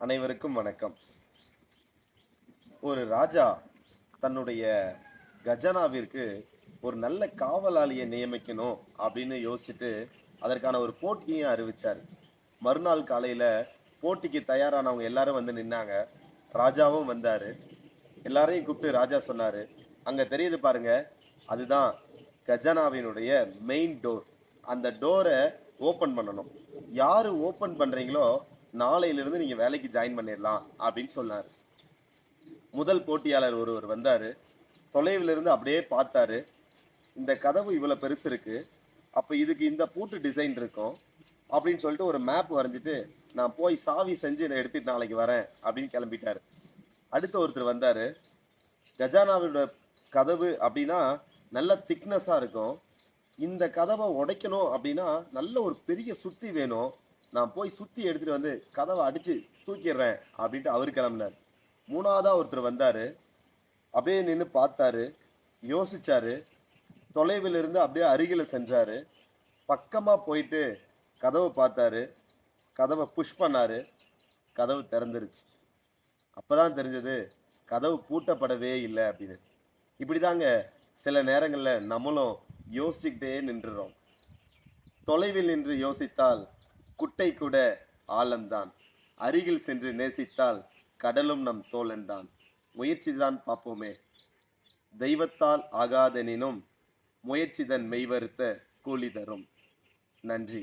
அனைவருக்கும் வணக்கம். ஒரு ராஜா தன்னுடைய கஜானாவிற்கு ஒரு நல்ல காவலாளியை நியமிக்கணும் அப்படின்னு யோசிச்சுட்டு அதற்கான ஒரு போட்டியையும் அறிவிச்சார். மறுநாள் காலையில போட்டிக்கு தயாரானவங்க எல்லாரும் வந்து நின்னாங்க. ராஜாவும் வந்தாரு. எல்லாரையும் கூப்பிட்டு ராஜா சொன்னாரு, அங்க தெரியுது பாருங்க, அதுதான் கஜானாவினுடைய மெயின் டோர். அந்த டோரை ஓபன் பண்ணணும். யாரு ஓபன் பண்றீங்களோ நாளையிலிருந்து நீங்க வேலைக்கு ஜாயின் பண்ணிடலாம் அப்படின்னு சொன்னாரு. முதல் போட்டியாளர் ஒருவர் வந்தாரு. தொலைவில் இருந்து அப்படியே பார்த்தாரு. இந்த கதவு இவ்வளவு பெருசு இருக்கு, அப்ப இதுக்கு இந்த பூட்டு டிசைன் இருக்கும் அப்படின்னு சொல்லிட்டு ஒரு மேப் வரைஞ்சிட்டு, நான் போய் சாவி செஞ்சு இதை எடுத்துட்டு நாளைக்கு வரேன் அப்படின்னு கிளம்பிட்டாரு. அடுத்த ஒருத்தர் வந்தாரு. கஜானாவோட கதவு அப்படின்னா நல்ல திக்னஸா இருக்கும். இந்த கதவை உடைக்கணும் அப்படின்னா நல்ல ஒரு பெரிய சுத்தி வேணும். நான் போய் சுத்தி எடுத்துட்டு வந்து கதவை அடிச்சு தூக்கிடுறேன் அப்படின்ட்டு அவரு கிளம்பினார். மூணாவதா ஒருத்தர் வந்தாரு. அப்படியே நின்று பார்த்தாரு, யோசிச்சாரு. தொலைவில் இருந்து அப்படியே அருகில சென்றாரு. பக்கமா போயிட்டு கதவை பார்த்தாரு. கதவை புஷ் பண்ணாரு. கதவு திறந்துருச்சு. அப்பதான் தெரிஞ்சது கதவு பூட்டப்படவே இல்லை அப்படின்னு. இப்படிதாங்க சில நேரங்கள்ல நம்மளும் யோசிச்சுக்கிட்டே நின்றுறோம். தொலைவில் நின்று யோசித்தால் குட்டை கூட ஆழம்தான். அருகில் சென்று நேசித்தால் கடலும் நம் தோழன்தான். முயற்சிதான் பார்ப்போமே. தெய்வத்தால் ஆகாதெனினும் முயற்சிதன் மெய்வருத்த கூலி தரும். நன்றி.